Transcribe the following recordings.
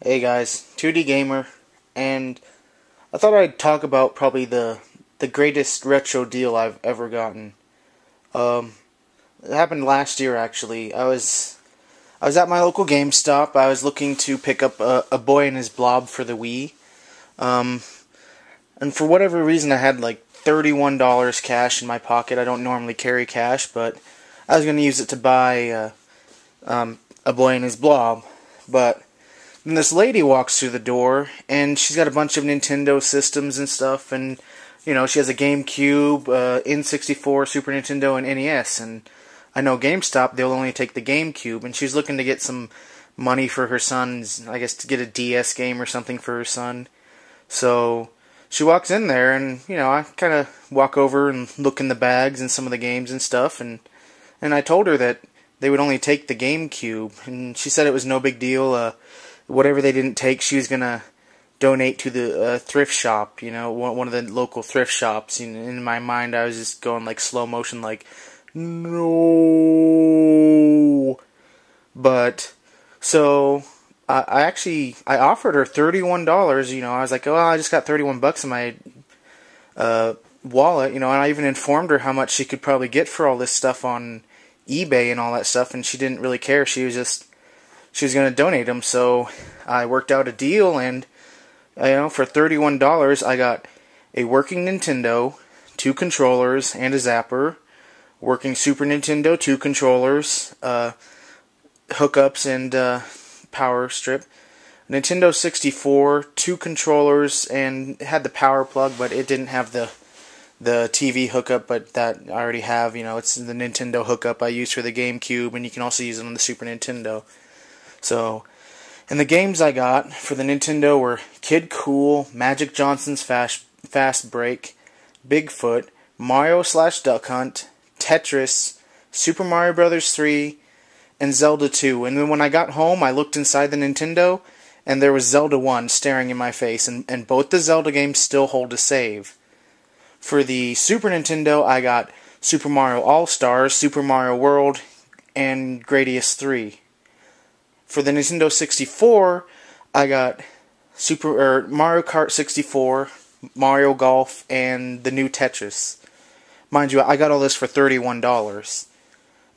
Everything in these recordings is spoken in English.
Hey guys, 2D Gamer, and I thought I'd talk about probably the greatest retro deal I've ever gotten. Um, it happened last year actually. I was at my local GameStop. I was looking to pick up a Boy and His Blob for the Wii. Um, and for whatever reason, I had like $31 cash in my pocket. I don't normally carry cash, but I was going to use it to buy a Boy and His Blob, but and this lady walks through the door, and she's got a bunch of Nintendo systems and stuff, and, she has a GameCube, N64, Super Nintendo, and NES, and I know GameStop, they'll only take the GameCube, and she's looking to get some money for her son's, I guess, to get a DS game or something for her son. So, she walks in there, and, I kind of walk over and look in the bags and some of the games and stuff, and I told her that they would only take the GameCube, and she said it was no big deal. Whatever they didn't take, she was gonna donate to the thrift shop. One of the local thrift shops. In my mind, I was just going like slow motion, like no. But so I offered her $31. I was like, oh, I just got $31 in my wallet. And I even informed her how much she could probably get for all this stuff on eBay and all that stuff, and she didn't really care. She was going to donate them, so I worked out a deal, and for $31 I got a working Nintendo, 2 controllers, and a zapper, working Super Nintendo, 2 controllers, hookups, and power strip, Nintendo 64, 2 controllers, and it had the power plug, but it didn't have the TV hookup, but that I already have. It's the Nintendo hookup I use for the GameCube, and you can also use it on the Super Nintendo. So, and the games I got for the Nintendo were Kid Kool, Magic Johnson's Fast Break, Bigfoot, Mario/Duck Hunt, Tetris, Super Mario Bros. 3, and Zelda 2. And then when I got home, I looked inside the Nintendo, and there was Zelda 1 staring in my face, and both the Zelda games still hold a save. For the Super Nintendo, I got Super Mario Allstars, Super Mario World, and Gradius III. For the Nintendo 64, I got Mario Kart 64, Mario Golf, and the new Tetris. Mind you, I got all this for $31.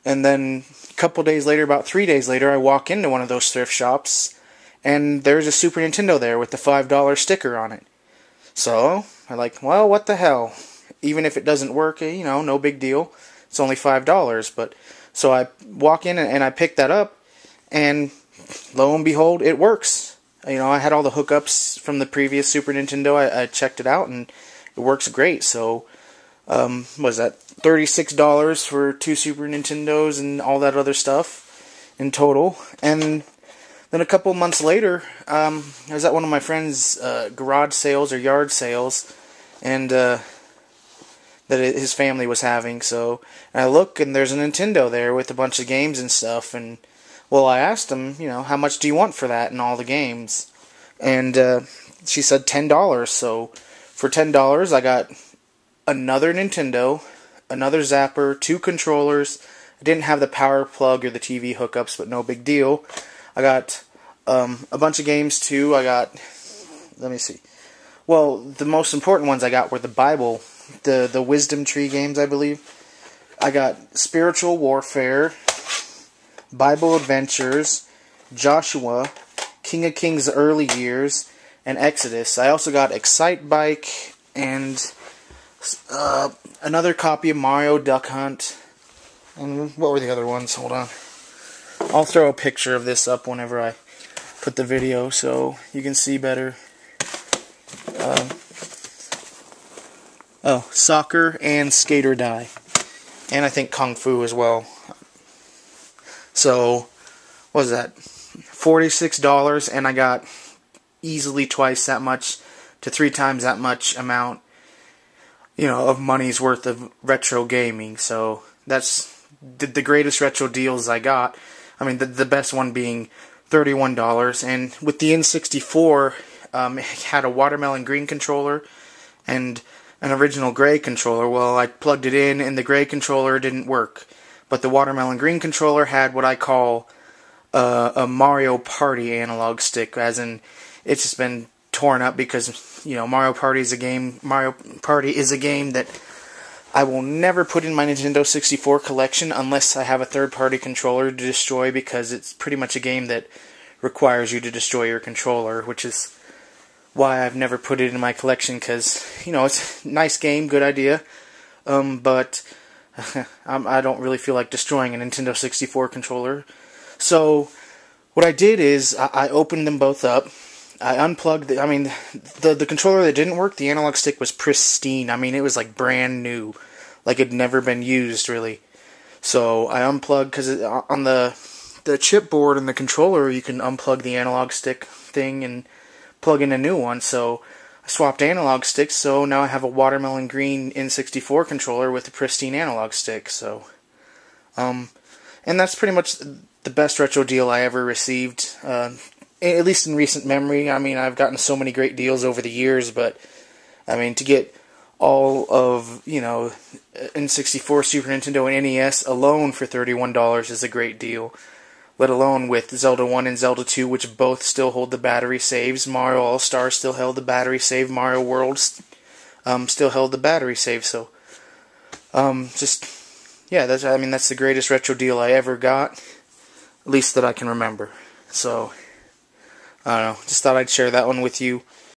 And then a couple days later, about 3 days later, I walk into one of those thrift shops, and there's a Super Nintendo there with the $5 sticker on it. So, I'm like, well, what the hell? Even if it doesn't work, no big deal. It's only $5. But so I walk in and I pick that up, and lo and behold, it works. I had all the hookups from the previous Super Nintendo. I checked it out, and it works great. So, what was that? $36 for 2 Super Nintendos and all that other stuff in total. And then a couple months later, I was at one of my friend's garage sales or yard sales, and that his family was having. So I look, and there's a Nintendo there with a bunch of games and stuff, and well, I asked him, how much do you want for that and all the games? And she said $10. So for $10, I got another Nintendo, another zapper, 2 controllers. I didn't have the power plug or the TV hookups, but no big deal. I got a bunch of games too. I got, let me see. Well, the most important ones I got were the Bible, the Wisdom Tree games, I believe. I got Spiritual Warfare, Bible Adventures, Joshua, King of Kings Early Years, and Exodus. I also got Excitebike and another copy of Mario Duck Hunt. And what were the other ones? Hold on. I'll throw a picture of this up whenever I put the video so you can see better. Soccer and Skate or Die. And I think Kung Fu as well. So, what was that? $46, and I got easily twice that much to 3 times that much amount, of money's worth of retro gaming. So, that's the greatest retro deals I got. I mean, the best one being $31, and with the N64, it had a watermelon green controller and an original gray controller. Well, I plugged it in, and the gray controller didn't work. But the watermelon green controller had what I call a Mario Party analog stick, as in it's just been torn up because, you know, Mario Party is a game that I will never put in my Nintendo 64 collection unless I have a third-party controller to destroy, because it's pretty much a game that requires you to destroy your controller, which is why I've never put it in my collection, because, you know, it's a nice game, good idea, but I don't really feel like destroying a Nintendo 64 controller. So what I did is I opened them both up. I unplugged the controller that didn't work, the analog stick was pristine. I mean, it was like brand new, like it had never been used, really. So I unplugged, because on the chipboard and the controller, you can unplug the analog stick thing and plug in a new one. So I swapped analog sticks, so now I have a watermelon green N64 controller with a pristine analog stick. So, and that's pretty much the best retro deal I ever received. At least in recent memory. I mean, I've gotten so many great deals over the years, but, I mean, to get all of, you know, N64, Super Nintendo, and NES alone for $31 is a great deal. Let alone with Zelda 1 and Zelda 2, which both still hold the battery saves. Mario All-Stars still held the battery save. Mario World still held the battery save. So, yeah, that's the greatest retro deal I ever got, at least that I can remember. So, I don't know, just thought I'd share that one with you.